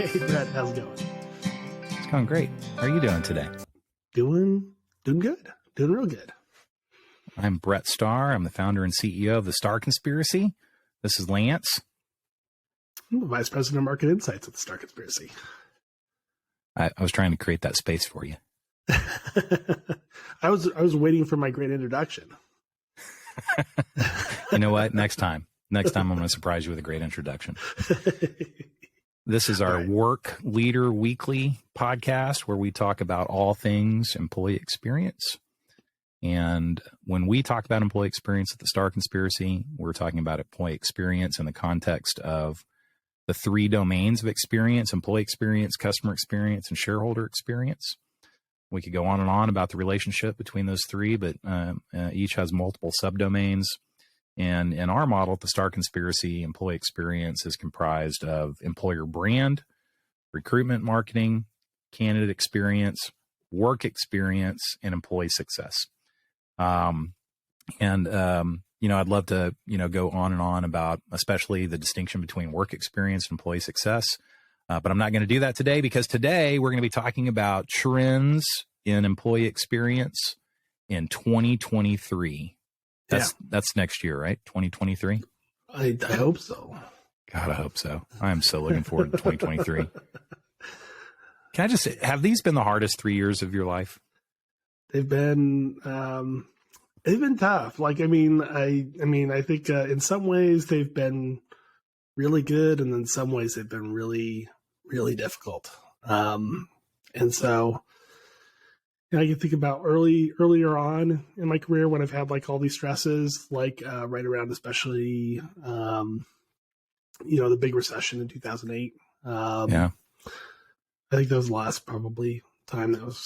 Hey, Bret, how's it going? It's going great. How are you doing today? Doing good. Doing real good. I'm Bret Starr. I'm the founder and CEO of the Starr Conspiracy. This is Lance. I'm the Vice President of Market Insights at the Starr Conspiracy. I was trying to create that space for you. I was waiting for my great introduction. You know what? Next time I'm going to surprise you with a great introduction. This is our Work Leader Weekly podcast where we talk about all things employee experience. And when we talk about employee experience at the Starr Conspiracy, we're talking about employee experience in the context of the three domains of experience: employee experience, customer experience, and shareholder experience. We could go on and on about the relationship between those three, but each has multiple subdomains. And in our model at the Starr Conspiracy, employee experience is comprised of employer brand, recruitment marketing, candidate experience, work experience, and employee success. I'd love to, go on and on about especially the distinction between work experience and employee success. But I'm not going to do that today, because today we're going to be talking about trends in employee experience in 2023. That's next year, right? 2023. I hope so. God, I hope so. I'm so looking forward to 2023. Can I just say, have these been the hardest 3 years of your life? They've been tough. I think in some ways they've been really good, and in some ways they've been really, really difficult. And so I can think about earlier on in my career when I've had all these stresses, right around especially, the big recession in 2008. I think that was the last probably time that was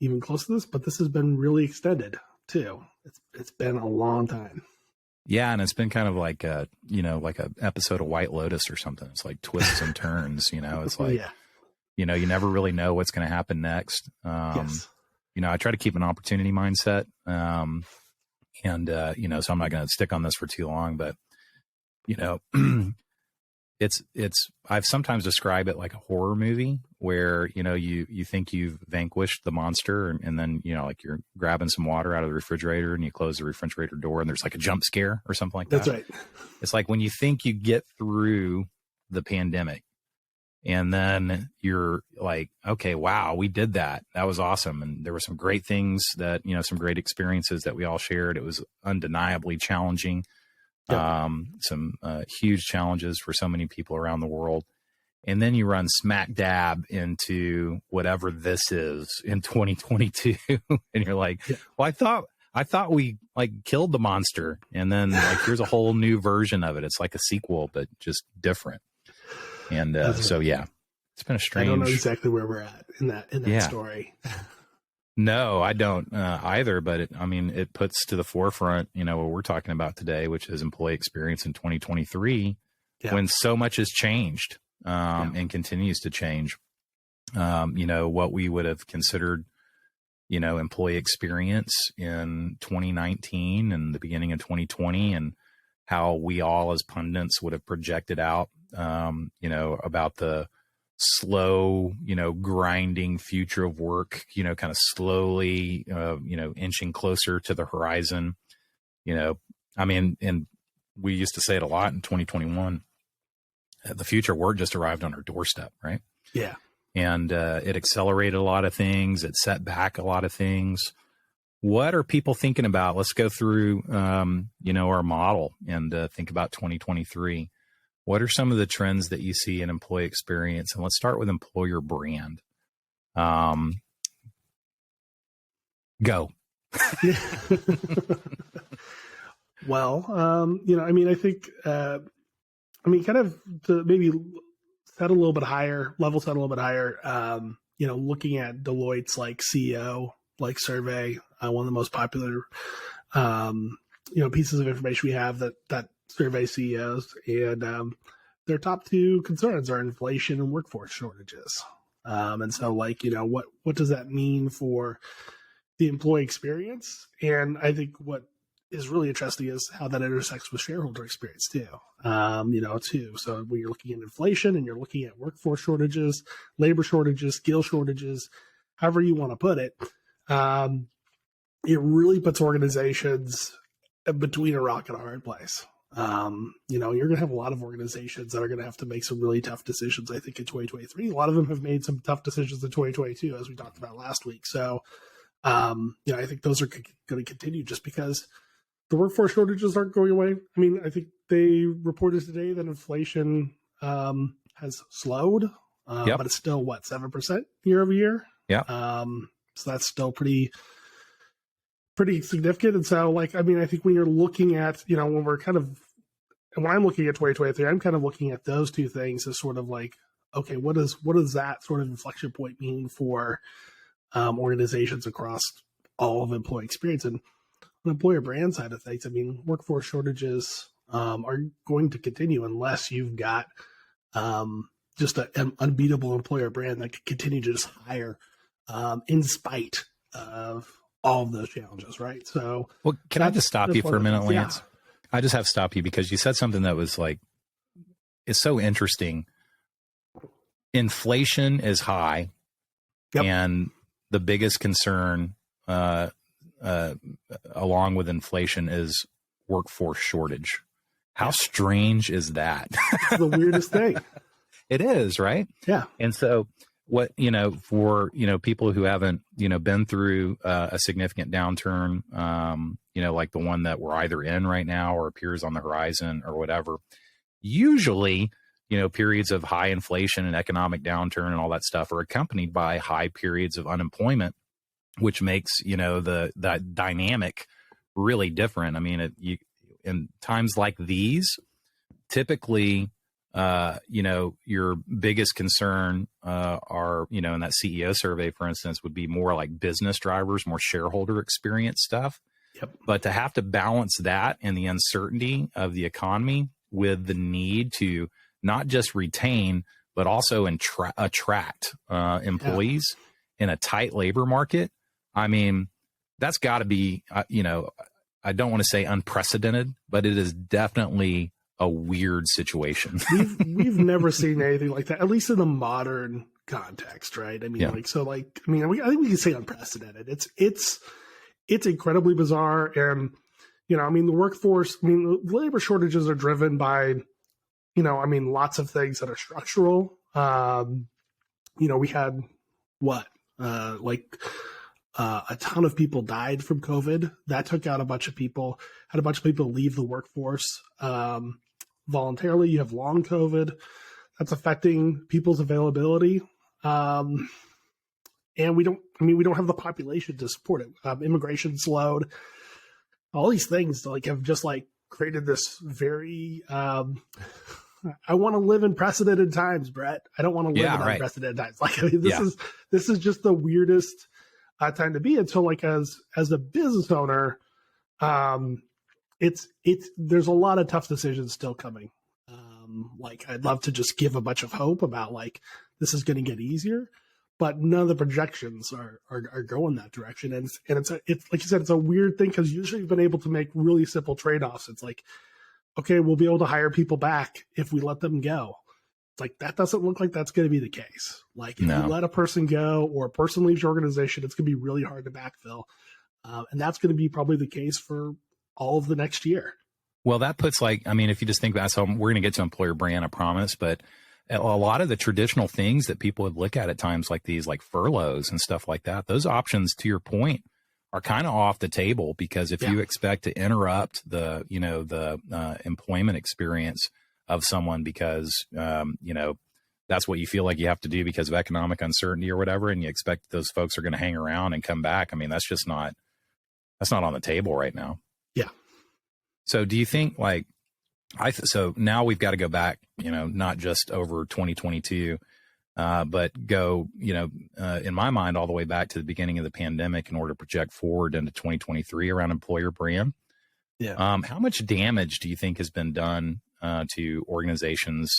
even close to this, but this has been really extended too. It's been a long time. Yeah. And it's been kind of like a episode of White Lotus or something. It's like twists and turns, it's like, you never really know what's going to happen next. Yes. I try to keep an opportunity mindset. So I'm not going to stick on this for too long, but, I've sometimes described it like a horror movie where, you think you've vanquished the monster, and then, you're grabbing some water out of the refrigerator and you close the refrigerator door and there's like a jump scare or something like that. That's right. It's like when you think you get through the pandemic, and then you're like, okay, wow, we did that. That was awesome. And there were some great things that, some great experiences that we all shared. It was undeniably challenging. Yep. Some huge challenges for so many people around the world. And then you run smack dab into whatever this is in 2022. And you're like, well, I thought we killed the monster. And then here's a whole new version of it. It's like a sequel, but just different. And it's been a strange. I don't know exactly where we're at in that story. No, I don't either. But it puts to the forefront, what we're talking about today, which is employee experience in 2023, when so much has changed and continues to change. What we would have considered, employee experience in 2019 and the beginning of 2020, and how we all as pundits would have projected out, about the slow, grinding future of work, kind of slowly, inching closer to the horizon. And we used to say it a lot in 2021, the future of work just arrived on our doorstep, right? Yeah. And it accelerated a lot of things. It set back a lot of things. What are people thinking about? Let's go through, our model and think about 2023. What are some of the trends that you see in employee experience? And let's start with employer brand. Go. Well, I think, kind of to maybe set a little bit higher, looking at Deloitte's CEO survey, one of the most popular, pieces of information we have that survey CEOs, and their top two concerns are inflation and workforce shortages. And so what does that mean for the employee experience? And I think what is really interesting is how that intersects with shareholder experience too. Too. So when you're looking at inflation and you're looking at workforce shortages, labor shortages, skill shortages, however you want to put it, it really puts organizations between a rock and a hard place. You're going to have a lot of organizations that are going to have to make some really tough decisions, I think, in 2023. A lot of them have made some tough decisions in 2022, as we talked about last week. So, I think those are going to continue just because the workforce shortages aren't going away. I mean, I think they reported today that inflation has slowed, but it's still, 7% year over year? Yeah. So that's still pretty significant. And so, I think when you're looking at, when I'm looking at 2023, I'm kind of looking at those two things as sort of okay, what does that sort of inflection point mean for organizations across all of employee experience? And on the employer brand side of things, workforce shortages are going to continue unless you've got just an unbeatable employer brand that can continue to just hire in spite of all of those challenges, right? So, well, can I just stop you for a minute, Lance? Yeah. I just have to stop you because you said something that was it's so interesting. Inflation is high, and the biggest concern along with inflation is workforce shortage. How strange is that? It's the weirdest thing. It is, right? Yeah. And so what, for, people who haven't, been through a significant downturn, like the one that we're either in right now or appears on the horizon or whatever, usually, periods of high inflation and economic downturn and all that stuff are accompanied by high periods of unemployment, which makes, that dynamic really different. I mean, in times like these, typically, your biggest concern are, in that CEO survey, for instance, would be more like business drivers, more shareholder experience stuff. Yep. But to have to balance that and the uncertainty of the economy with the need to not just retain, but also attract employees in a tight labor market. I mean, that's got to be, I don't want to say unprecedented, but it is definitely a weird situation. We've never seen anything like that, at least in a modern context, right? I think we can say unprecedented. It's incredibly bizarre. And, the workforce, labor shortages are driven by, lots of things that are structural. We had a ton of people died from COVID. That took out a bunch of people, had a bunch of people leave the workforce voluntarily. You have long COVID that's affecting people's availability. And we don't have the population to support it. Immigration slowed. All these things have just created this very, I want to live in precedented times, Brett. I don't want to live in unprecedented times. This is just the weirdest time to be. And so as a business owner, there's a lot of tough decisions still coming. I'd love to just give a bunch of hope about this is going to get easier, but none of the projections are going that direction. And it's like you said, it's a weird thing because usually you've been able to make really simple trade-offs. It's okay, we'll be able to hire people back if we let them go. It's that doesn't look like that's going to be the case. If you let a person go or a person leaves your organization, it's going to be really hard to backfill. And that's going to be probably the case for all of the next year. Well, that puts if you just think about, so we're going to get to employer brand, I promise, but a lot of the traditional things that people would look at times like these, like furloughs and stuff like that, those options, to your point, are kind of off the table because if you expect to interrupt the employment experience of someone because, that's what you feel like you have to do because of economic uncertainty or whatever, and you expect those folks are going to hang around and come back. That's just not on the table right now. Yeah. So do you think so now we've got to go back, not just over 2022, but go, in my mind, all the way back to the beginning of the pandemic in order to project forward into 2023 around employer brand. Yeah. How much damage do you think has been done to organizations'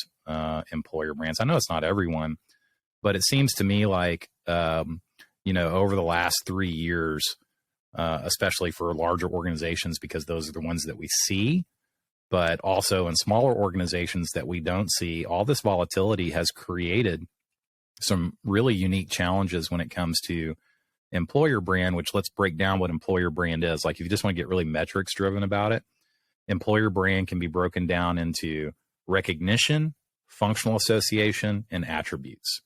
employer brands? I know it's not everyone, but it seems to me over the last 3 years, especially for larger organizations, because those are the ones that we see. But also in smaller organizations that we don't see, all this volatility has created some really unique challenges when it comes to employer brand, which let's break down what employer brand is. Like if you just want to get really metrics driven about it, employer brand can be broken down into recognition, functional association, and attributes.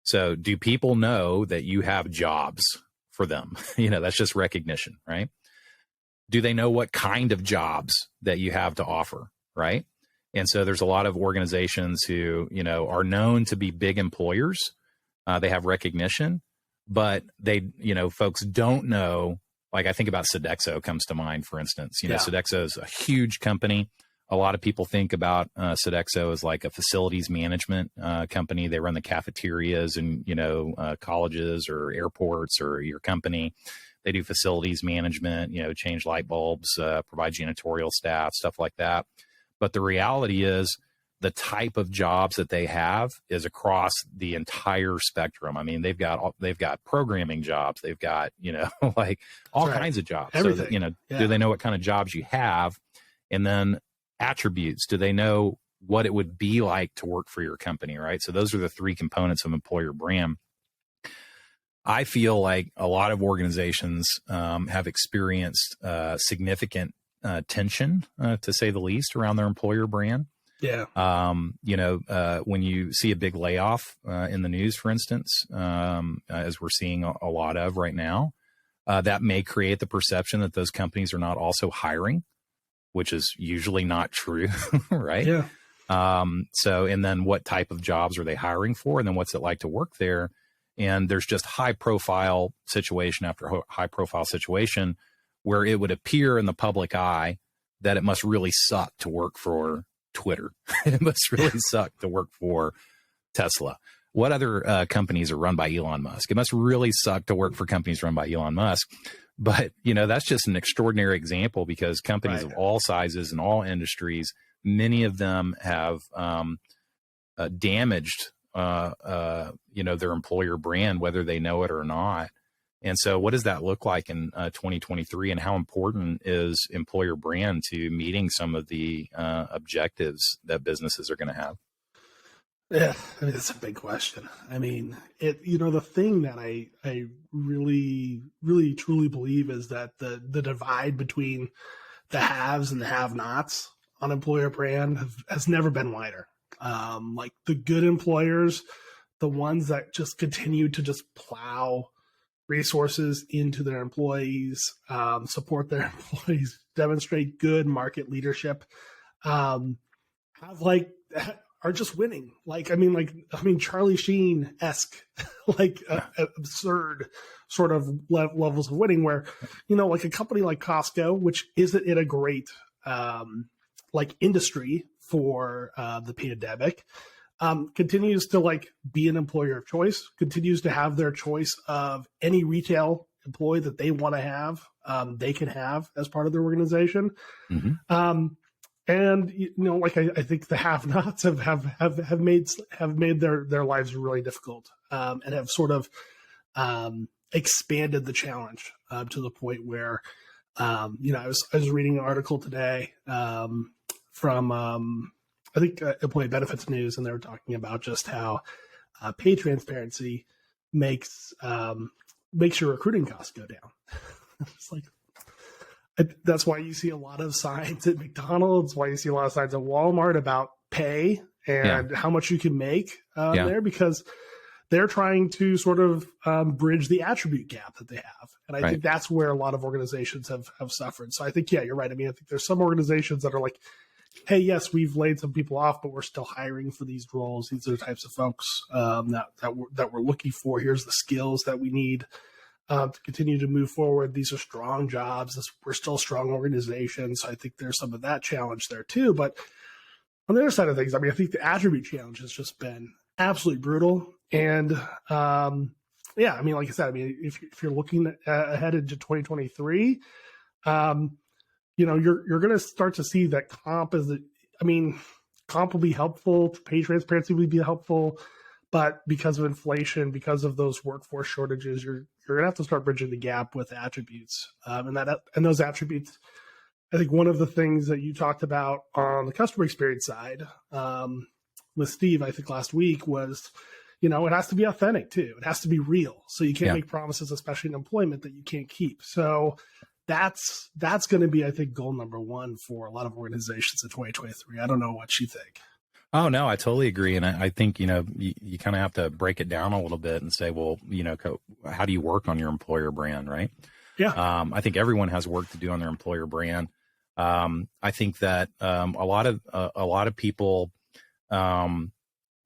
So do people know that you have jobs for them? That's just recognition, right? Do they know what kind of jobs that you have to offer, right? And so there's a lot of organizations who, are known to be big employers. They have recognition, but they, folks don't know. Like I think about Sodexo comes to mind, for instance. Sodexo is a huge company. A lot of people think about Sodexo as like a facilities management company. They run the cafeterias and, colleges or airports or your company. They do facilities management, change light bulbs, provide janitorial staff, stuff like that. But the reality is the type of jobs that they have is across the entire spectrum. I mean, they've got programming jobs. They've got, like all kinds of jobs. Everything. So that, do they know what kind of jobs you have? And then attributes. Do they know what it would be like to work for your company, right? So those are the three components of employer brand. I feel like a lot of organizations have experienced significant tension, to say the least, around their employer brand. Yeah. When you see a big layoff in the news, for instance, as we're seeing a lot of right now, that may create the perception that those companies are not also hiring, which is usually not true, right? Yeah. And then what type of jobs are they hiring for? And then what's it like to work there? And there's just high profile situation after high profile situation where it would appear in the public eye that it must really suck to work for Twitter. It must really suck to work for Tesla. What other companies are run by Elon Musk? It must really suck to work for companies run by Elon Musk. But, that's just an extraordinary example because companies of all sizes and all industries, many of them have damaged, their employer brand, whether they know it or not. And so what does that look like in 2023, and how important is employer brand to meeting some of the objectives that businesses are going to have? Yeah, I mean, that's a big question. I mean, the thing that I really, really, truly believe is that the divide between the haves and the have-nots on employer brand has never been wider. Like the good employers, the ones that just continue to just plow resources into their employees, support their employees, demonstrate good market leadership, are just winning. Charlie Sheen-esque, absurd sort of levels of winning where, like a company like Costco, which isn't in a great, industry for the pandemic, continues to be an employer of choice, continues to have their choice of any retail employee that they want to have, they can have as part of their organization. Mm-hmm. And I think the have-nots have made their lives really difficult, and have sort of expanded the challenge to the point where, I was reading an article today from I think Employee Benefits News, and they were talking about just how pay transparency makes your recruiting costs go down. It's that's why you see a lot of signs at McDonald's, why you see a lot of signs at Walmart about pay and how much you can make there, because they're trying to sort of bridge the attribute gap that they have. And I think that's where a lot of organizations have suffered. So I think, you're right. I mean, I think there's some organizations that are like, hey, yes, we've laid some people off, but we're still hiring for these roles. These are the types of folks that we're looking for. Here's the skills that we need to continue to move forward. These are strong jobs. We're still a strong organization. So I think there's some of that challenge there too. But on the other side of things, I mean, I think the attribute challenge has just been absolutely brutal. And I mean, like I said, I mean, if you're looking ahead into 2023, you're going to start to see that comp will be helpful. Pay transparency will be helpful, but because of inflation, because of those workforce shortages, you're You're going to have to start bridging the gap with attributes. And those attributes, I think one of the things that you talked about on the customer experience side with Steve, I think last week was, it has to be authentic too. It has to be real. So you can't make promises, especially in employment, that you can't keep. So that's going to be, I think, goal number one for a lot of organizations in 2023. I don't know what you think. Oh, no, I totally agree. And I think, you kind of have to break it down a little bit and say, well, how do you work on your employer brand, right? Yeah. I think everyone has work to do on their employer brand. I think that a lot of people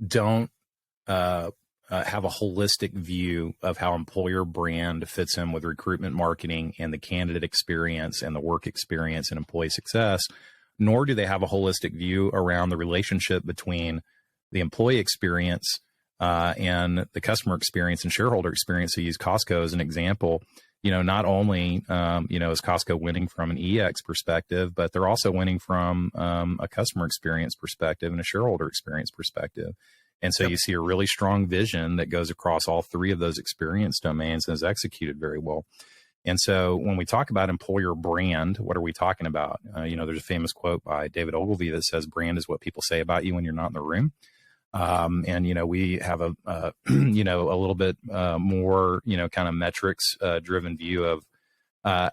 don't have a holistic view of how employer brand fits in with recruitment marketing and the candidate experience and the work experience and employee success, nor do they have a holistic view around the relationship between the employee experience and the customer experience and shareholder experience. So use Costco as an example. Not only, is Costco winning from an EX perspective, but they're also winning from a customer experience perspective and a shareholder experience perspective. And so you see a really strong vision that goes across all three of those experience domains and is executed very well. And so when we talk about employer brand, what are we talking about? There's a famous quote by David Ogilvy that says, brand is what people say about you when you're not in the room. And we have a little bit more, kind of metrics driven view of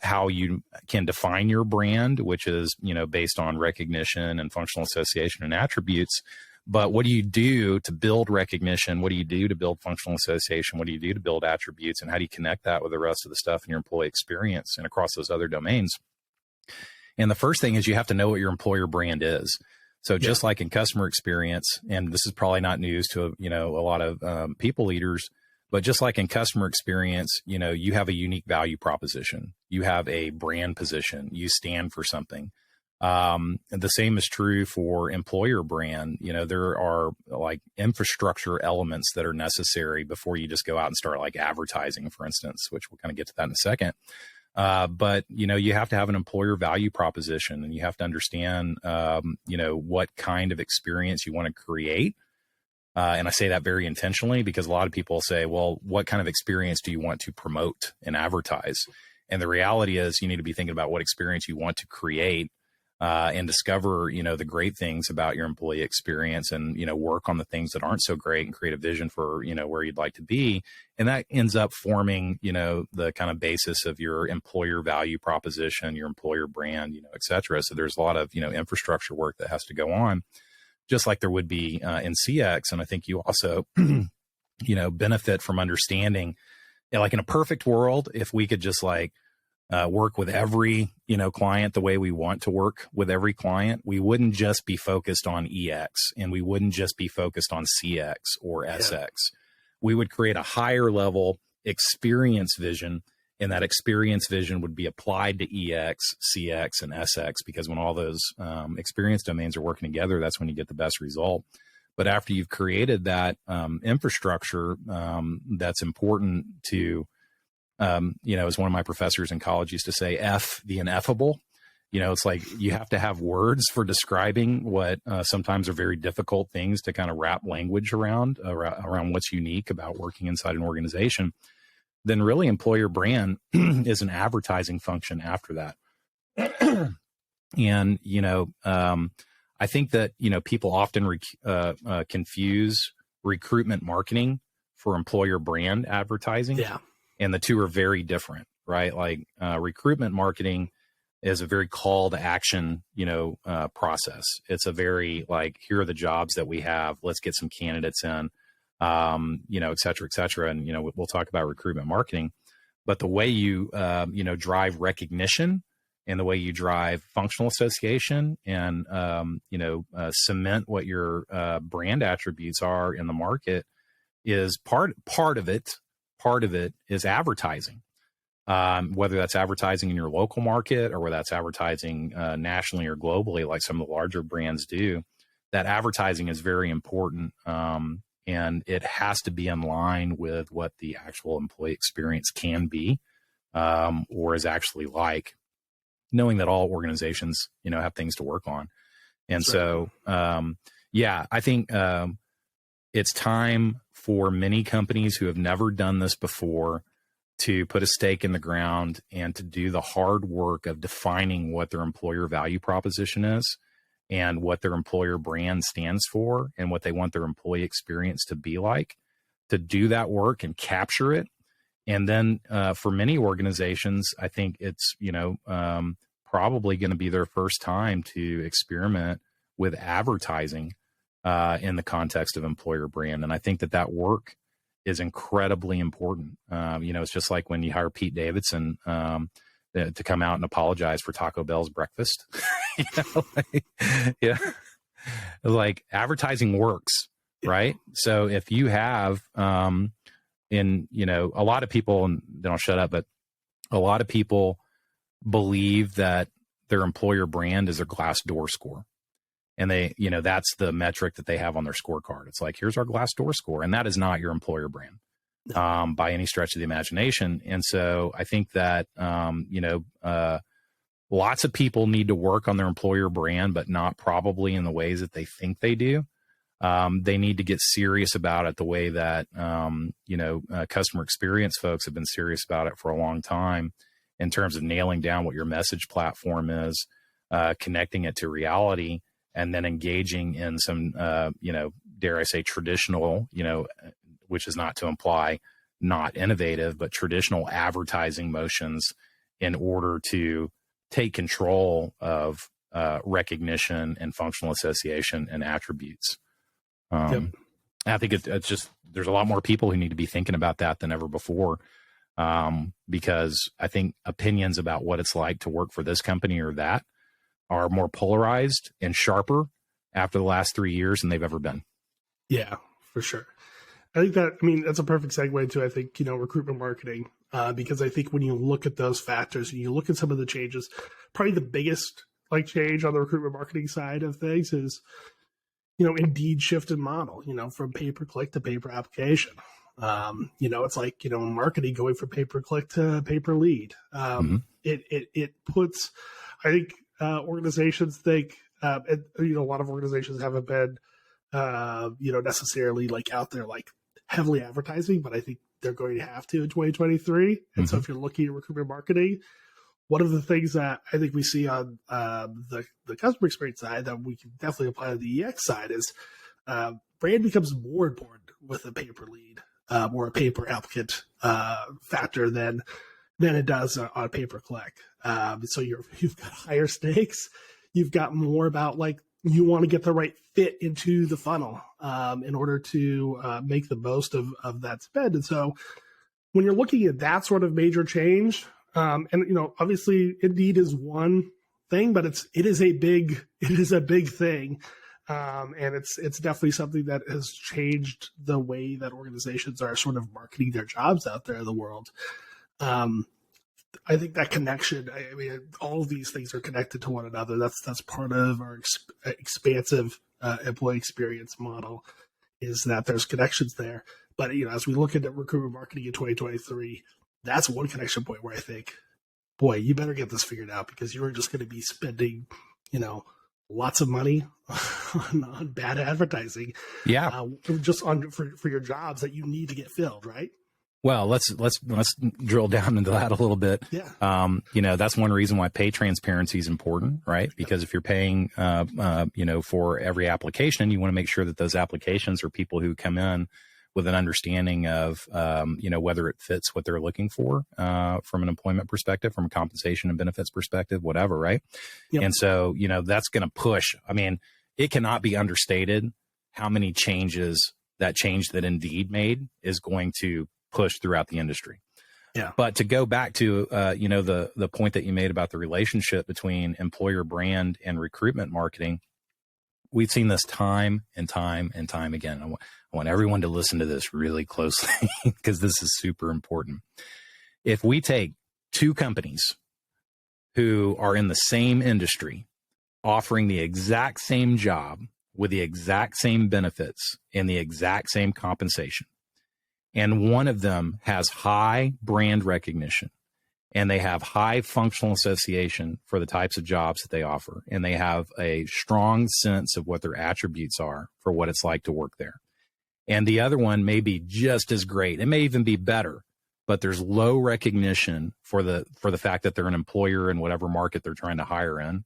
how you can define your brand, which is, based on recognition and functional association and attributes. But what do you do to build recognition? What do you do to build functional association? What do you do to build attributes? And how do you connect that with the rest of the stuff in your employee experience and across those other domains? And the first thing is you have to know what your employer brand is. So just like in customer experience, and this is probably not news to, a lot of people leaders, but just like in customer experience, you have a unique value proposition. You have a brand position. You stand for something. And the same is true for employer brand. There are like infrastructure elements that are necessary before you just go out and start like advertising, for instance, which we'll kind of get to that in a second. But you have to have an employer value proposition, and you have to understand, what kind of experience you want to create. And I say that very intentionally because a lot of people say, well, what kind of experience do you want to promote and advertise? And the reality is you need to be thinking about what experience you want to create. And discover, the great things about your employee experience and, work on the things that aren't so great and create a vision for, where you'd like to be. And that ends up forming, the kind of basis of your employer value proposition, your employer brand, et cetera. So there's a lot of, infrastructure work that has to go on, just like there would be in CX. And I think you also, benefit from understanding, like in a perfect world, if we could just work with every, client the way we want to work with every client, we wouldn't just be focused on EX and we wouldn't just be focused on CX or SX. We would create a higher level experience vision, and that experience vision would be applied to EX, CX, and SX, because when all those experience domains are working together, that's when you get the best result. But after you've created that infrastructure, that's important to as one of my professors in college used to say, F the ineffable. It's like you have to have words for describing what sometimes are very difficult things to kind of wrap language around what's unique about working inside an organization. Then really employer brand is an advertising function after that. And, I think that, people often confuse recruitment marketing for employer brand advertising. Yeah. And the two are very different, right? Like recruitment marketing is a very call to action, process. It's a very here are the jobs that we have. Let's get some candidates in, et cetera, et cetera. And, we'll talk about recruitment marketing, but the way you, drive recognition and the way you drive functional association and, cement what your brand attributes are in the market is part of it. Part of it is advertising, whether that's advertising in your local market or whether that's advertising nationally or globally, like some of the larger brands do. That advertising is very important, and it has to be in line with what the actual employee experience can be or is actually like, knowing that all organizations, have things to work on. And so, I think it's time for many companies who have never done this before to put a stake in the ground and to do the hard work of defining what their employer value proposition is and what their employer brand stands for and what they want their employee experience to be like, to do that work and capture it. And then for many organizations, I think it's, probably going to be their first time to experiment with advertising in the context of employer brand. And I think that work is incredibly important. It's just like when you hire Pete Davidson to come out and apologize for Taco Bell's breakfast. Like advertising works, right? So if you have, a lot of people, and then I'll shut up, but a lot of people believe that their employer brand is their Glassdoor score. And they, that's the metric that they have on their scorecard. It's like, here's our Glassdoor score. And that is not your employer brand by any stretch of the imagination. And so I think that, lots of people need to work on their employer brand, but not probably in the ways that they think they do. They need to get serious about it the way that, customer experience folks have been serious about it for a long time in terms of nailing down what your message platform is, connecting it to reality, and then engaging in some, dare I say traditional, which is not to imply not innovative, but traditional advertising motions in order to take control of recognition and functional association and attributes. I think it's just, there's a lot more people who need to be thinking about that than ever before. Because I think opinions about what it's like to work for this company or that are more polarized and sharper after the last 3 years than they've ever been. Yeah, for sure. I think that's a perfect segue to, I think, recruitment marketing, because I think when you look at those factors and you look at some of the changes, probably the biggest change on the recruitment marketing side of things is, Indeed shifted model, from pay-per-click to pay-per-application. It's like, marketing going from pay-per-click to pay-per-lead. It puts, I think, organizations think, a lot of organizations haven't been, necessarily out there, heavily advertising, but I think they're going to have to in 2023. And so if you're looking at recruitment marketing, one of the things that I think we see on the customer experience side that we can definitely apply to the EX side is brand becomes more important with a pay-per-lead or a pay-per-applicant factor than it does on pay-per-click. So you've got higher stakes. You've got more about you want to get the right fit into the funnel in order to make the most of that spend. And so when you're looking at that sort of major change, obviously Indeed is one thing, but it is a big thing. And it's definitely something that has changed the way that organizations are sort of marketing their jobs out there in the world. I think that connection, all of these things are connected to one another. That's part of our expansive employee experience model, is that there's connections there. But, as we look at recruitment marketing in 2023, that's one connection point where I think, boy, you better get this figured out, because you're just going to be spending, lots of money on bad advertising. Yeah. Just for your jobs that you need to get filled, right? Well, let's drill down into that a little bit. Yeah. That's one reason why pay transparency is important, right? Because if you're paying, for every application, you want to make sure that those applications are people who come in with an understanding of, whether it fits what they're looking for, from an employment perspective, from a compensation and benefits perspective, whatever. Right. Yep. And so, that's going to push. It cannot be understated how many changes that change that Indeed made is going to push throughout the industry. Yeah. But to go back to, the point that you made about the relationship between employer brand and recruitment marketing, we've seen this time and time and time again. I want everyone to listen to this really closely because this is super important. If we take two companies who are in the same industry, offering the exact same job with the exact same benefits and the exact same compensation, and one of them has high brand recognition and they have high functional association for the types of jobs that they offer, and they have a strong sense of what their attributes are for what it's like to work there. And the other one may be just as great. It may even be better, but there's low recognition for the fact that they're an employer in whatever market they're trying to hire in.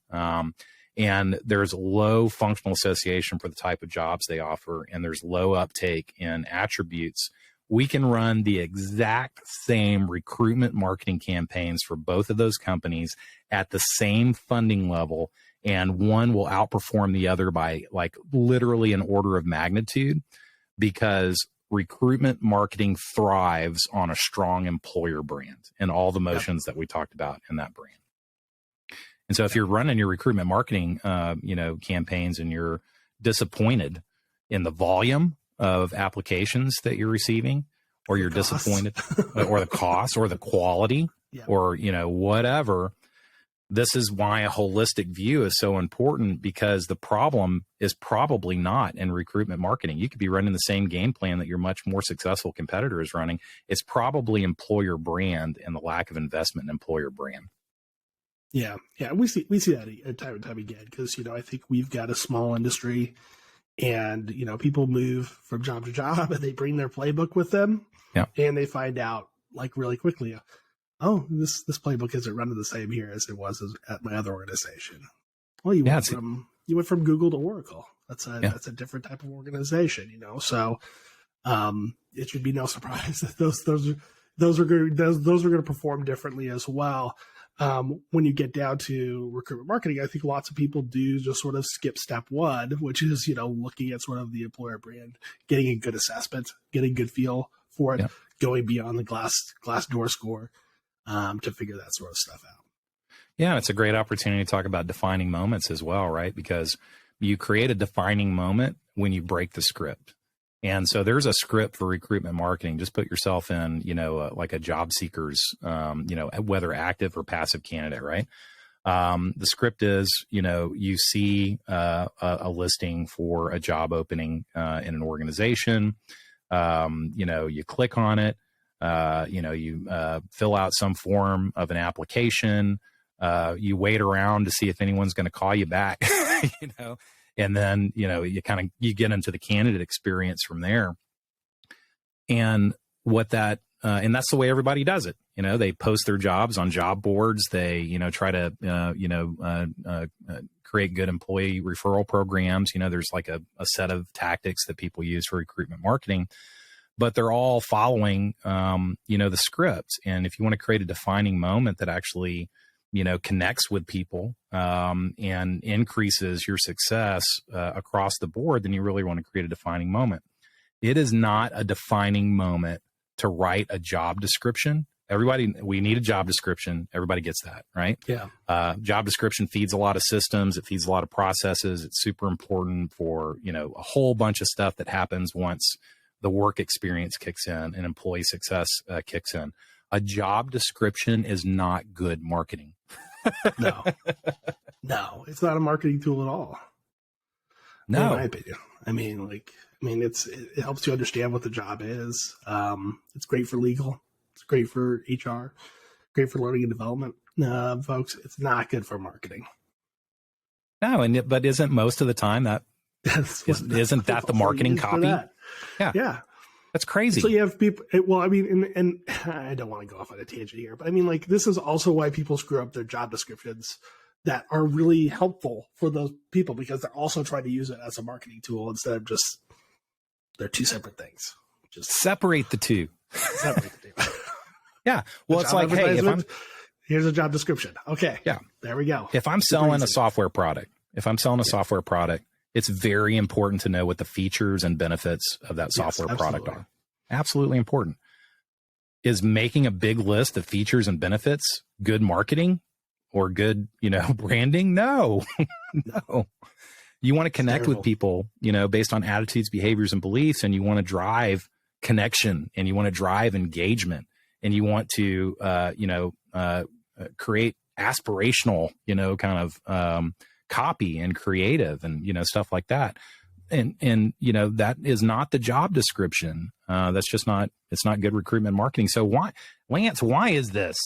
And there's low functional association for the type of jobs they offer, and there's low uptake in attributes. We can run the exact same recruitment marketing campaigns for both of those companies at the same funding level, and one will outperform the other by like literally an order of magnitude, because recruitment marketing thrives on a strong employer brand and all the motions that we talked about in that brand. And so if you're running your recruitment marketing, campaigns, and you're disappointed in the volume of applications that you're receiving, or you're disappointed or the cost or the quality, or, whatever, this is why a holistic view is so important, because the problem is probably not in recruitment marketing. You could be running the same game plan that your much more successful competitor is running. It's probably employer brand and the lack of investment in employer brand. Yeah. We see that time and time again, because, I think we've got a small industry, and, people move from job to job and they bring their playbook with them, and they find out like really quickly, oh, this playbook isn't running the same here as it was at my other organization. Well, you went from Google to Oracle. That's a different type of organization, So it should be no surprise that those are going to perform differently as well. When you get down to recruitment marketing, I think lots of people do just sort of skip step one, which is, looking at sort of the employer brand, getting a good assessment, getting a good feel for it, going beyond the Glassdoor score, to figure that sort of stuff out. Yeah, it's a great opportunity to talk about defining moments as well, right? Because you create a defining moment when you break the script. And so there's a script for recruitment marketing. Just put yourself in, like a job seeker's, whether active or passive candidate, right? The script is, you see a listing for a job opening in an organization. You click on it. You fill out some form of an application. You wait around to see if anyone's going to call you back, and then, you get into the candidate experience from there. And and that's the way everybody does it. They post their jobs on job boards. They, try to, create good employee referral programs. There's like a set of tactics that people use for recruitment marketing, but they're all following, the script. And if you want to create a defining moment that actually, connects with people, and increases your success across the board, then you really want to create a defining moment. It is not a defining moment to write a job description. We need a job description. Everybody gets that, right? Yeah. Job description feeds a lot of systems. It feeds a lot of processes. It's super important for, a whole bunch of stuff that happens once the work experience kicks in and employee success kicks in. A job description is not good marketing. No, it's not a marketing tool at all. No, in my opinion. It helps you understand what the job is. It's great for legal. It's great for HR. Great for learning and development, folks. It's not good for marketing. No, but isn't most of the time that isn't that the marketing copy? Yeah. That's crazy. So you have people, and I don't want to go off on a tangent here, but this is also why people screw up their job descriptions that are really helpful for those people, because they're also trying to use it as a marketing tool instead of just, they're two separate things. Just separate the two. Separate the two. Yeah. Well, it's like, hey, here's a job description. Okay. Yeah. There we go. If I'm selling a software product, it's very important to know what the features and benefits of that software product are. Absolutely important. Is making a big list of features and benefits good marketing or good, branding? No, no. You want to connect with people, based on attitudes, behaviors, and beliefs, and you want to drive connection, and you want to drive engagement, and you want to, create aspirational, kind of, copy and creative and, stuff like that. And, that is not the job description. That's just it's not good recruitment marketing. So why, Lance, why is this?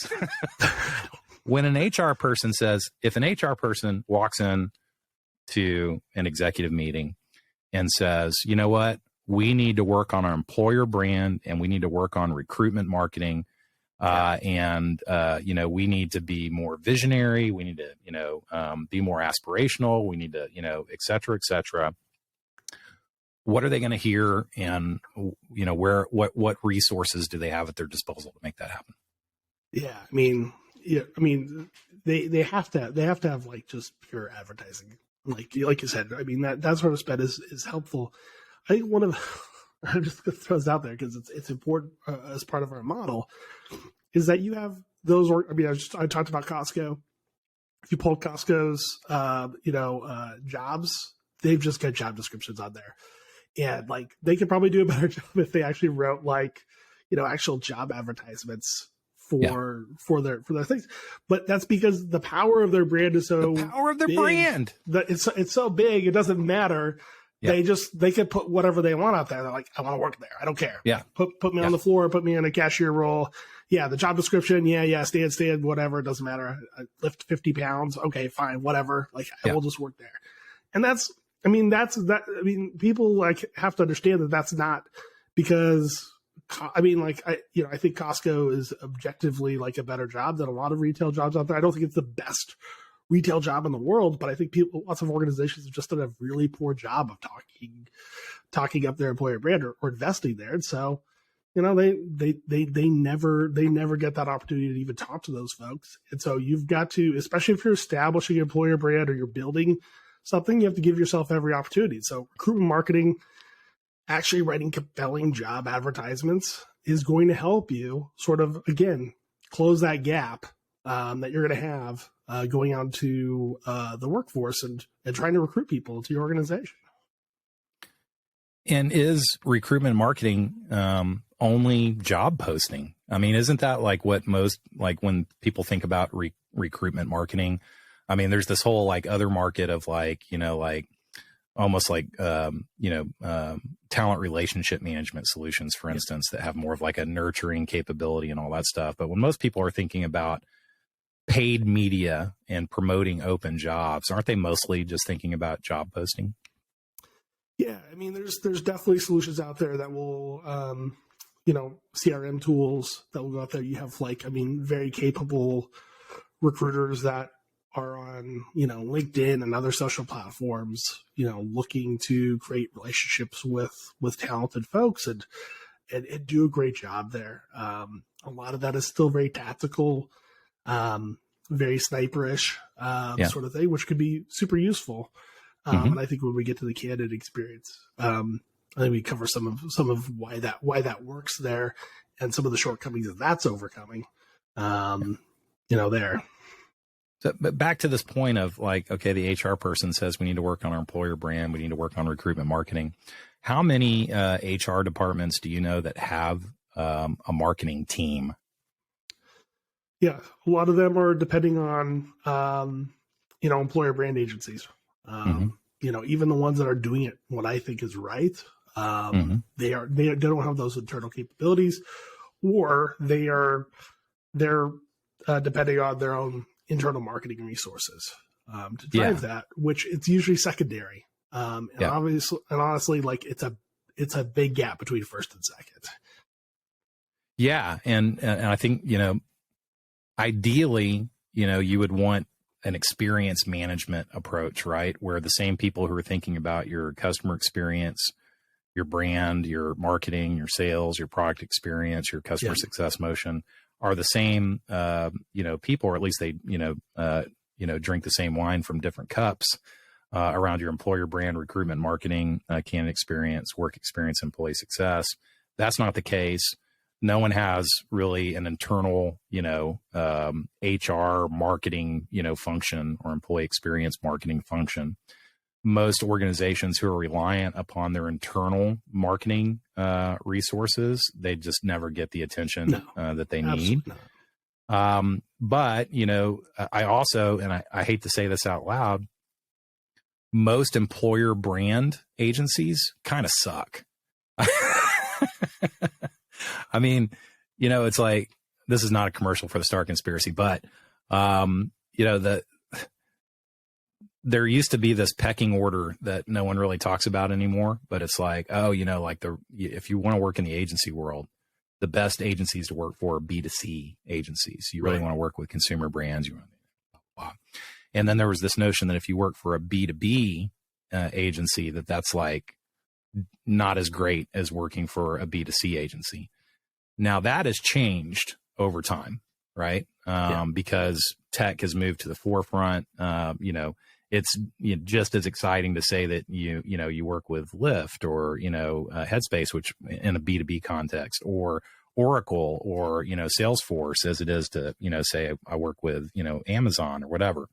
When an HR person if an HR person walks in to an executive meeting and says, you know what, we need to work on our employer brand and we need to work on recruitment marketing And we need to be more visionary. We need to, be more aspirational. We need to, et cetera, et cetera. What are they going to hear? And, what resources do they have at their disposal to make that happen? Yeah. They have to have like just pure advertising. Like you said, that sort of spend is helpful. I think I'm just going to throw this out there because it's important as part of our model is that you have those, I talked about Costco. If you pull Costco's, jobs, they've just got job descriptions on there. And like, they could probably do a better job if they actually wrote like, actual job advertisements for their things. But that's because the power of their brand is so the power of their big brand. That it's so big, it doesn't matter. Yeah. They could put whatever they want out there. They're like, I want to work there. I don't care. Yeah. Put me on the floor, put me in a cashier role. Yeah. The job description. Yeah. Stand, whatever. It doesn't matter. I lift 50 pounds. Okay, fine. Whatever. Like I will just work there. And people like have to understand that that's not because, I think Costco is objectively like a better job than a lot of retail jobs out there. I don't think it's the best retail job in the world, but I think lots of organizations have just done a really poor job of talking up their employer brand or investing there. And so, they never get that opportunity to even talk to those folks. And so you've got to, especially if you're establishing an employer brand or you're building something, you have to give yourself every opportunity. So recruitment marketing, actually writing compelling job advertisements is going to help you sort of, again, close that gap that you're going to have going out to the workforce and trying to recruit people to your organization. And is recruitment marketing only job posting? Isn't that like what most, like when people think about recruitment marketing, there's this whole like other market of like, almost like, talent relationship management solutions, for instance, that have more of like a nurturing capability and all that stuff. But when most people are thinking about paid media and promoting open jobs, aren't they mostly just thinking about job posting? Yeah. There's definitely solutions out there that will, CRM tools that will go out there. You have very capable recruiters that are on, LinkedIn and other social platforms, looking to create relationships with talented folks and do a great job there. A lot of that is still very tactical, very sniperish, sort of thing, which could be super useful. And I think when we get to the candidate experience, I think we cover some of why that works there and some of the shortcomings that's overcoming, there. So, but back to this point of like, okay, the HR person says we need to work on our employer brand. We need to work on recruitment marketing. How many HR departments do you know that have a marketing team? Yeah, a lot of them are depending on, employer brand agencies. Even the ones that are doing it, what I think is right, they don't have those internal capabilities, or they're depending on their own internal marketing resources to drive that, which it's usually secondary. Honestly, like it's a big gap between first and second. Yeah. And I think, ideally, you would want an experience management approach, right? Where the same people who are thinking about your customer experience, your brand, your marketing, your sales, your product experience, your customer success motion are the same, people, or at least they, drink the same wine from different cups around your employer brand, recruitment, marketing, candidate experience, work experience, employee success. That's not the case. No one has really an internal, HR marketing, function or employee experience marketing function. Most organizations who are reliant upon their internal marketing resources, they just never get the attention that they need. But, I also, and I hate to say this out loud, most employer brand agencies kind of suck. It's like, this is not a commercial for the Starr Conspiracy, but, there used to be this pecking order that no one really talks about anymore, but it's like, if you want to work in the agency world, the best agencies to work for are B2C agencies. You really want to work with consumer brands. And then there was this notion that if you work for a B2B agency, that's like not as great as working for a B2C agency. Now that has changed over time, right? Because tech has moved to the forefront. It's just as exciting to say that you work with Lyft or Headspace, which in a B2B context, or Oracle or Salesforce, as it is to say I work with Amazon or whatever.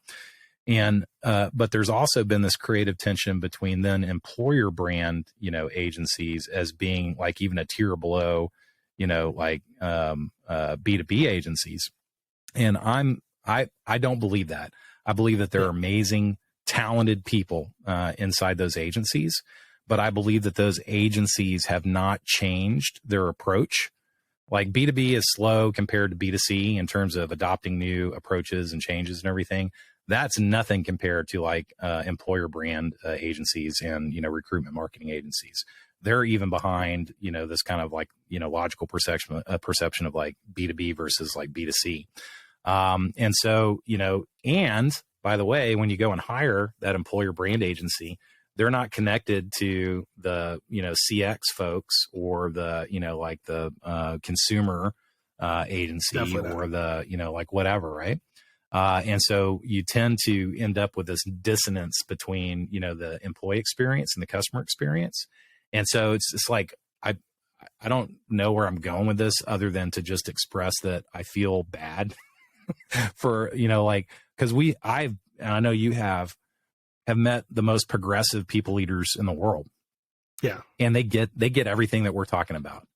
And but there's also been this creative tension between then employer brand agencies as being like even a tier below like B2B agencies. And I don't believe that. I believe that there are amazing, talented people inside those agencies, but I believe that those agencies have not changed their approach. Like B2B is slow compared to B2C in terms of adopting new approaches and changes and everything. That's nothing compared to like employer brand agencies and recruitment marketing agencies. They're even behind this kind of like logical perception of like B2B versus like B2C. And so and by the way, when you go and hire that employer brand agency, they're not connected to the CX folks or the like the consumer agency. Definitely. Or the like whatever, right? And so you tend to end up with this dissonance between the employee experience and the customer experience. And so it's like I don't know where I'm going with this other than to just express that I feel bad for like, because I know you have met the most progressive people leaders in the world. Yeah. And they get everything that we're talking about.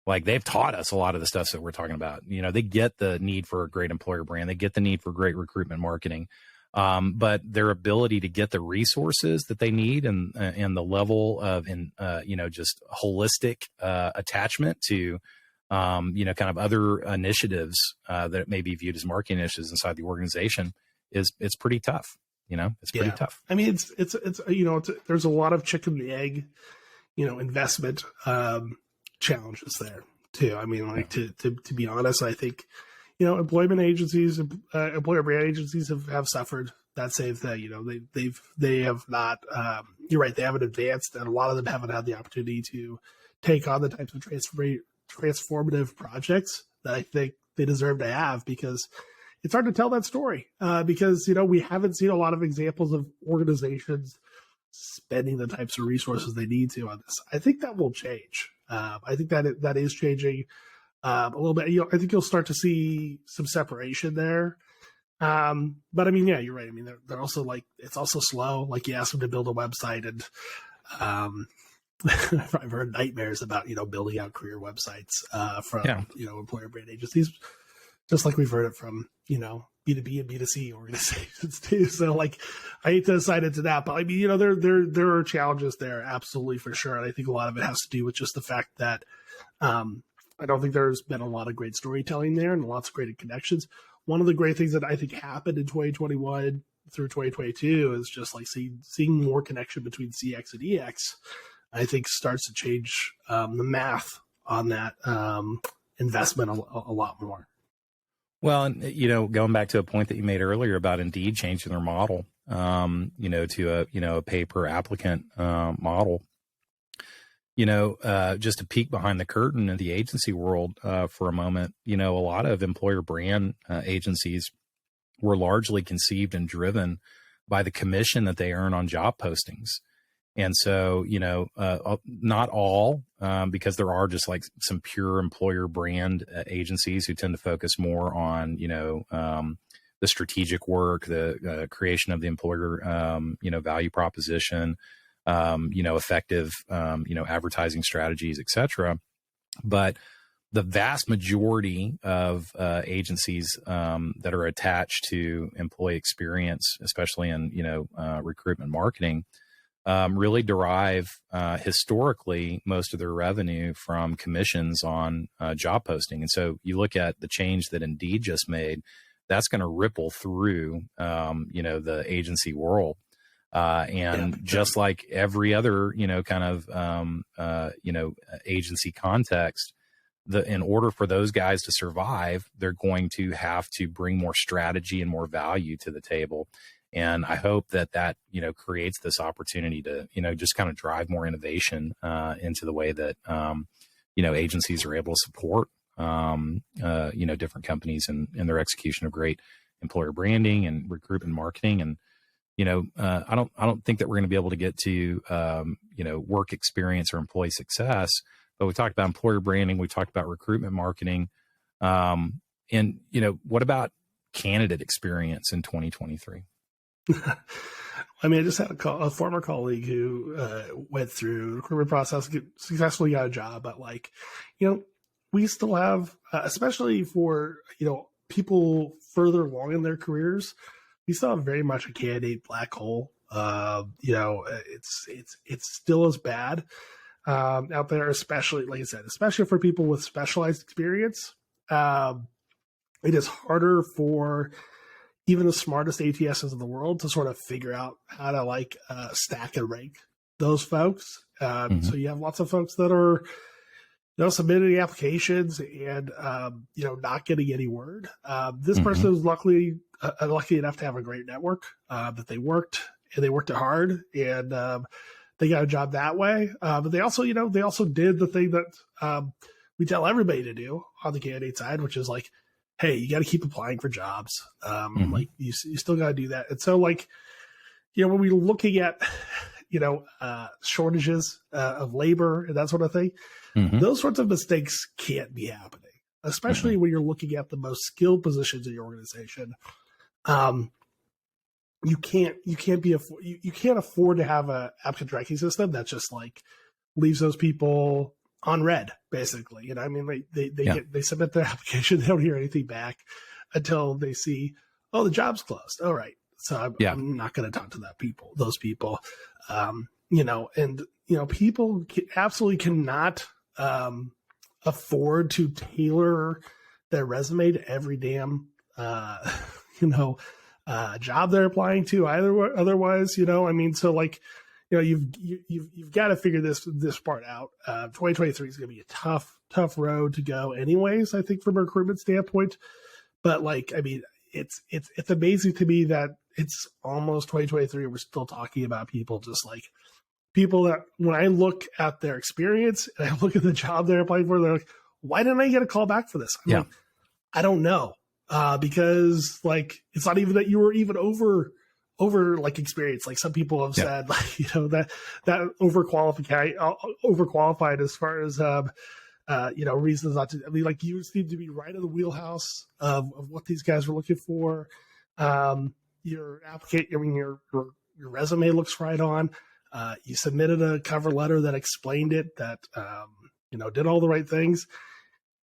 Like they've taught us a lot of the stuff that we're talking about. They get the need for a great employer brand. They get the need for great recruitment marketing. But their ability to get the resources that they need and the level of, just holistic attachment to, kind of other initiatives that may be viewed as marketing initiatives inside the organization it's pretty tough. It's pretty tough. I mean, it's there's a lot of chicken and egg, investment challenges there too. I mean, like to be honest, I think, employment agencies, employer brand agencies have suffered that same thing. They have not, you're right. They haven't advanced, and a lot of them haven't had the opportunity to take on the types of transformative projects that I think they deserve to have, because it's hard to tell that story because, we haven't seen a lot of examples of organizations spending the types of resources they need to on this. I think that will change. I think that is changing a little bit. I think you'll start to see some separation there. But I mean, yeah, you're right. I mean, they're also like, it's also slow. Like you ask them to build a website and I've heard nightmares about, building out career websites from, employer brand agencies, just like we've heard it from, B2B and B2C organizations too. So like, I hate to assign it to that, but I mean, there are challenges there, absolutely, for sure. And I think a lot of it has to do with just the fact that I don't think there's been a lot of great storytelling there and lots of great connections. One of the great things that I think happened in 2021 through 2022 is just like seeing more connection between CX and EX. I think starts to change the math on that investment a lot more. Well, and, going back to a point that you made earlier about Indeed changing their model, to a pay per applicant model, just to peek behind the curtain in the agency world for a moment, a lot of employer brand agencies were largely conceived and driven by the commission that they earn on job postings. And so, not all, because there are just like some pure employer brand agencies who tend to focus more on, the strategic work, the creation of the employer, value proposition, effective, advertising strategies, et cetera. But the vast majority of agencies that are attached to employee experience, especially in, recruitment marketing, really derive historically most of their revenue from commissions on job posting. And so you look at the change that Indeed just made, that's going to ripple through, the agency world. Just like every other, agency context, in order for those guys to survive, they're going to have to bring more strategy and more value to the table. And I hope that, you know, creates this opportunity to, you know, just kind of drive more innovation into the way that, you know, agencies are able to support, you know, different companies in their execution of great employer branding and recruitment marketing. And, you know, I don't think that we're going to be able to get to, you know, work experience or employee success, but we talked about employer branding. We talked about recruitment marketing. And, you know, what about candidate experience in 2023? I mean, I just had a former colleague who went through the recruitment process, successfully got a job, but like, you know, we still have, especially for, you know, people further along in their careers, we still have very much a candidate black hole. You know, it's still as bad out there, especially, like I said, especially for people with specialized experience. It is harder for even the smartest ATSs in the world to sort of figure out how to like stack and rank those folks. So you have lots of folks that are, you know, submitting applications and, you know, not getting any word. This person was lucky enough to have a great network that they worked it hard and they got a job that way. But they also, you know, they also did the thing that we tell everybody to do on the candidate side, which is like, hey, you got to keep applying for jobs. Like you still got to do that. And so like, you know, when we're looking at, you know, shortages of labor and that sort of thing, those sorts of mistakes can't be happening, especially when you're looking at the most skilled positions in your organization. You can't afford to have a applicant tracking system that just like leaves those people on red, basically. You know, I mean, they submit their application, they don't hear anything back until they see, oh, the job's closed. All right. So I'm not going to talk to those people. You know, and, you know, people absolutely cannot afford to tailor their resume to every damn, you know, job they're applying to either. Otherwise, you know, I mean, so like, you know, you've got to figure this part out. 2023 is going to be a tough road to go anyways, I think, from a recruitment standpoint. But like, I mean, it's amazing to me that it's almost 2023. We're still talking about people that when I look at their experience and I look at the job they're applying for, they're like, why didn't I get a call back for this? I'm like, I don't know. Because like, it's not even that you were even over like experience. Like some people have said, like, you know, that overqualified as far as, you know, reasons not to, I mean, like you seem to be right in the wheelhouse of what these guys were looking for. Your resume looks right on. You submitted a cover letter that explained it, that, you know, did all the right things,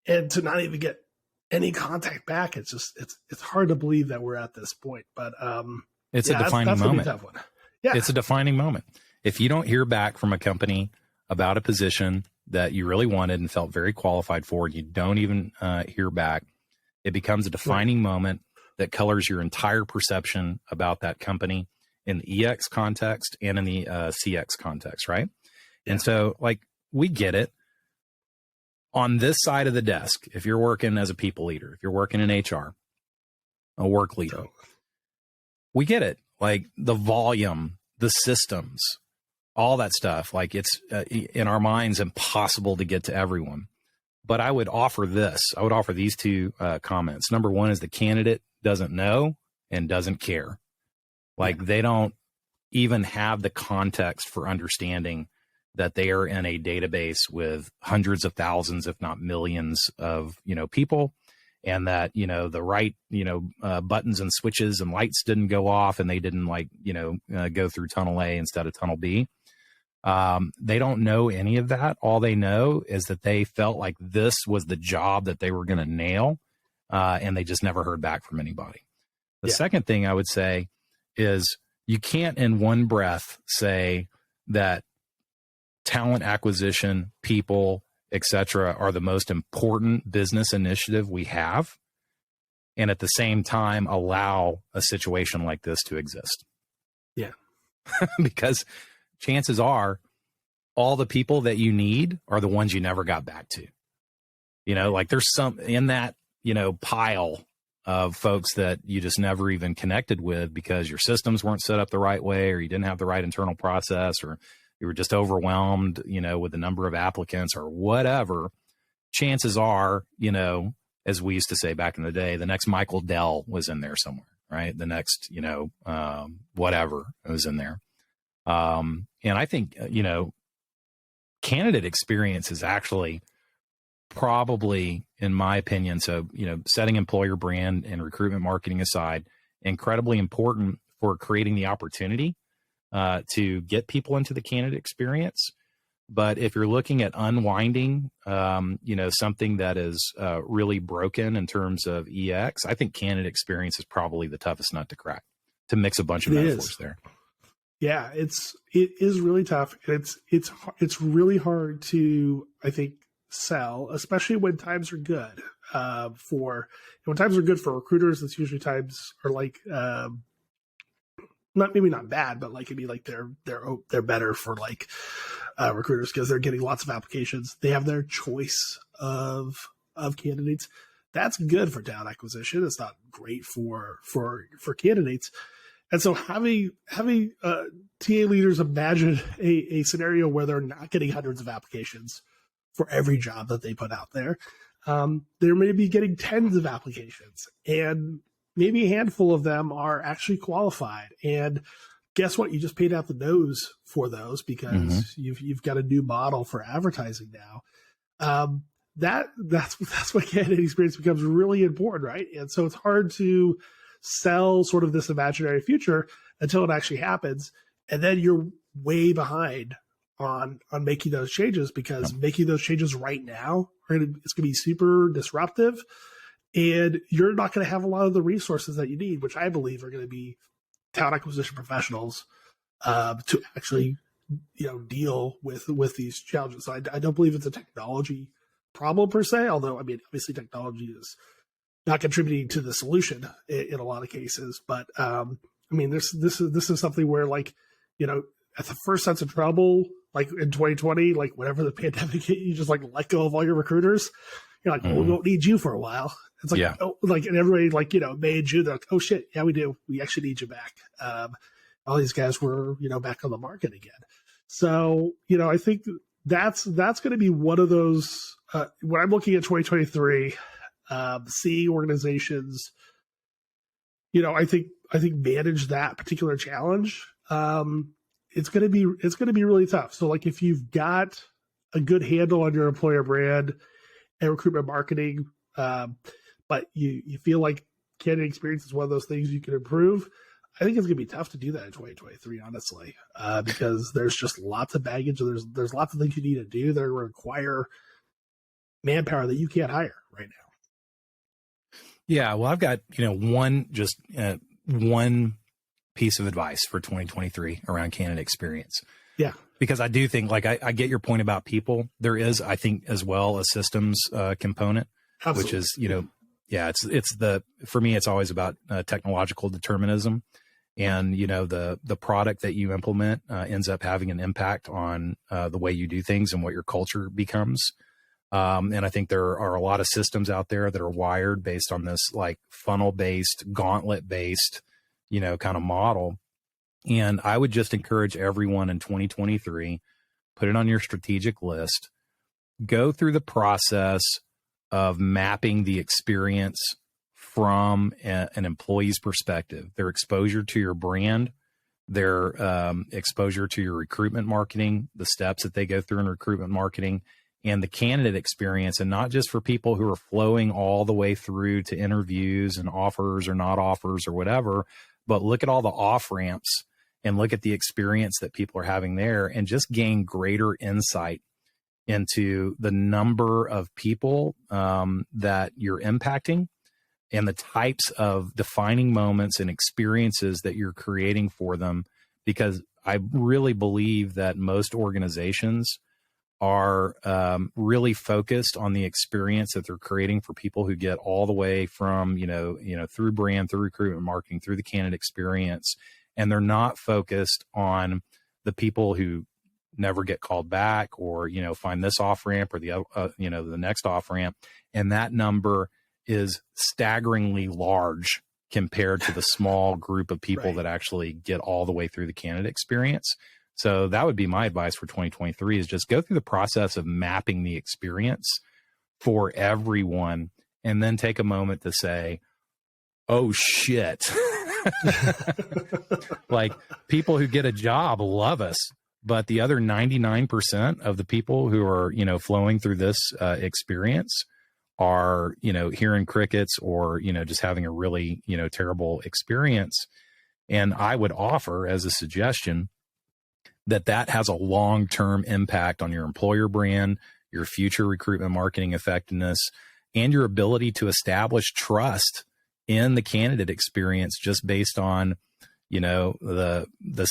and to not even get any contact back. It's just, it's hard to believe that we're at this point, but, it's a defining moment. Tough one. Yeah. It's a defining moment. If you don't hear back from a company about a position that you really wanted and felt very qualified for, and you don't even hear back, it becomes a defining moment that colors your entire perception about that company in the EX context and in the CX context, right? Yeah. And so, like, we get it. On this side of the desk, if you're working as a people leader, if you're working in HR, a work leader, we get it. Like the volume, the systems, all that stuff, like it's in our minds impossible to get to everyone. But I would offer this. I would offer these two comments. Number one is the candidate doesn't know and doesn't care. Like they don't even have the context for understanding that they are in a database with hundreds of thousands, if not millions of, you know, people, and that, you know, the right, you know, buttons and switches and lights didn't go off and they didn't like, you know, go through tunnel A instead of tunnel B. They don't know any of that. All they know is that they felt like this was the job that they were going to nail. And they just never heard back from anybody. The second thing I would say is you can't in one breath say that talent acquisition, people, etc., are the most important business initiative we have, and at the same time allow a situation like this to exist. Yeah. Because chances are all the people that you need are the ones you never got back to. Like there's some in that, pile of folks that you just never even connected with because your systems weren't set up the right way, or you didn't have the right internal process, or you were just overwhelmed, with the number of applicants or whatever. Chances are, as we used to say back in the day, the next Michael Dell was in there somewhere, right? The next, whatever was in there. And I think, candidate experience is actually probably, in my opinion, so, setting employer brand and recruitment marketing aside, incredibly important for creating the opportunity to get people into the candidate experience. But if you're looking at unwinding, something that is really broken in terms of EX, I think candidate experience is probably the toughest nut to crack, to mix a bunch of metaphors there. Yeah, it is really tough. And it's really hard to, I think, sell, especially when times are good. When times are good for recruiters, it's usually times are like, not bad, but like, they're better for like recruiters because they're getting lots of applications. They have their choice of candidates. That's good for talent acquisition. It's not great for candidates. And so having TA leaders imagine a scenario where they're not getting hundreds of applications for every job that they put out there. They're maybe getting tens of applications, and maybe a handful of them are actually qualified. And guess what? You just paid out the nose for those because you've got a new model for advertising now. That's why candidate experience becomes really important, right? And so it's hard to sell sort of this imaginary future until it actually happens, and then you're way behind on making those changes, because making those changes right now it's going to be super disruptive, and you're not going to have a lot of the resources that you need, which I believe are going to be talent acquisition professionals to actually deal with these challenges. So I don't believe it's a technology problem per se, although obviously technology is not contributing to the solution in a lot of cases. But this is something where, like, at the first sense of trouble, like in 2020, like whenever the pandemic hit, you just like let go of all your recruiters. You're like, we won't need you for a while. It's like, and everybody May and June, they're like, oh shit, yeah, we do. We actually need you back. All these guys were, back on the market again. So, I think that's going to be one of those, when I'm looking at 2023, seeing organizations, I think manage that particular challenge. It's going to be really tough. So like, if you've got a good handle on your employer brand and recruitment marketing, but you feel like candidate experience is one of those things you can improve, I think it's going to be tough to do that in 2023, honestly, because there's just lots of baggage. There's lots of things you need to do that require manpower that you can't hire right now. Yeah, well, I've got one piece of advice for 2023 around candidate experience. Yeah, because I do think, like, I get your point about people. There is, I think, as well, a systems component. Absolutely. Which is, for me, it's always about technological determinism, and the product that you implement ends up having an impact on the way you do things and what your culture becomes. And I think there are a lot of systems out there that are wired based on this like funnel based, gauntlet based, kind of model. And I would just encourage everyone in 2023, put it on your strategic list, go through the process of mapping the experience from an employee's perspective, their exposure to your brand, their exposure to your recruitment marketing, the steps that they go through in recruitment marketing, and the candidate experience, and not just for people who are flowing all the way through to interviews and offers or not offers or whatever, but look at all the off ramps and look at the experience that people are having there, and just gain greater insight into the number of people that you're impacting and the types of defining moments and experiences that you're creating for them. Because I really believe that most organizations are really focused on the experience that they're creating for people who get all the way from, through brand, through recruitment marketing, through the candidate experience. And they're not focused on the people who never get called back, or, find this off ramp or the next off ramp. And that number is staggeringly large compared to the small group of people that actually get all the way through the candidate experience. So that would be my advice for 2023, is just go through the process of mapping the experience for everyone, and then take a moment to say, oh shit. Like, people who get a job love us, but the other 99% of the people who are, flowing through this experience are, hearing crickets, or, just having a really, terrible experience. And I would offer as a suggestion that has a long-term impact on your employer brand, your future recruitment marketing effectiveness, and your ability to establish trust in the candidate experience, just based on, the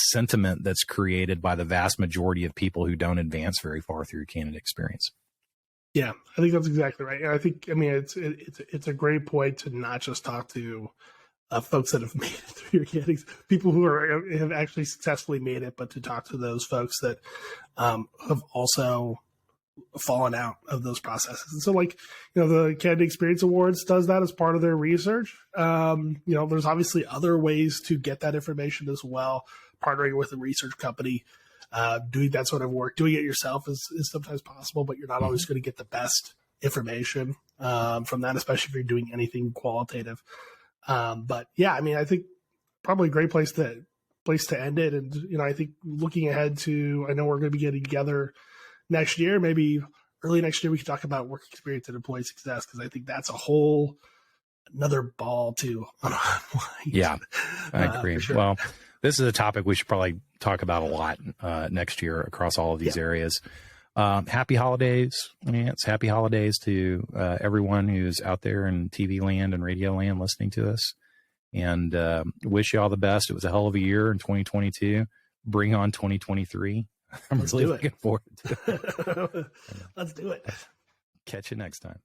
sentiment that's created by the vast majority of people who don't advance very far through candidate experience. Yeah, I think that's exactly right. And I think, it's a great point to not just talk to folks that have made it through your candidates, people who have actually successfully made it, but to talk to those folks that have also fallen out of those processes. And so, the Candidate Experience Awards does that as part of their research. There's obviously other ways to get that information as well. Partnering with a research company, doing that sort of work, doing it yourself is sometimes possible, but you're not always going to get the best information from that, especially if you're doing anything qualitative. But yeah, I think probably a great place to end it. And, I think looking ahead to, I know we're going to be getting together next year, maybe early next year, we can talk about work experience and employee success, because I think that's another ball to unwind. Yeah, I agree. Sure. Well, this is a topic we should probably talk about a lot next year across all of these areas. Happy holidays, Lance. Happy holidays to everyone who's out there in TV land and radio land listening to us. And wish you all the best. It was a hell of a year in 2022. Bring on 2023. I'm really looking forward to it. Let's do it. Catch you next time.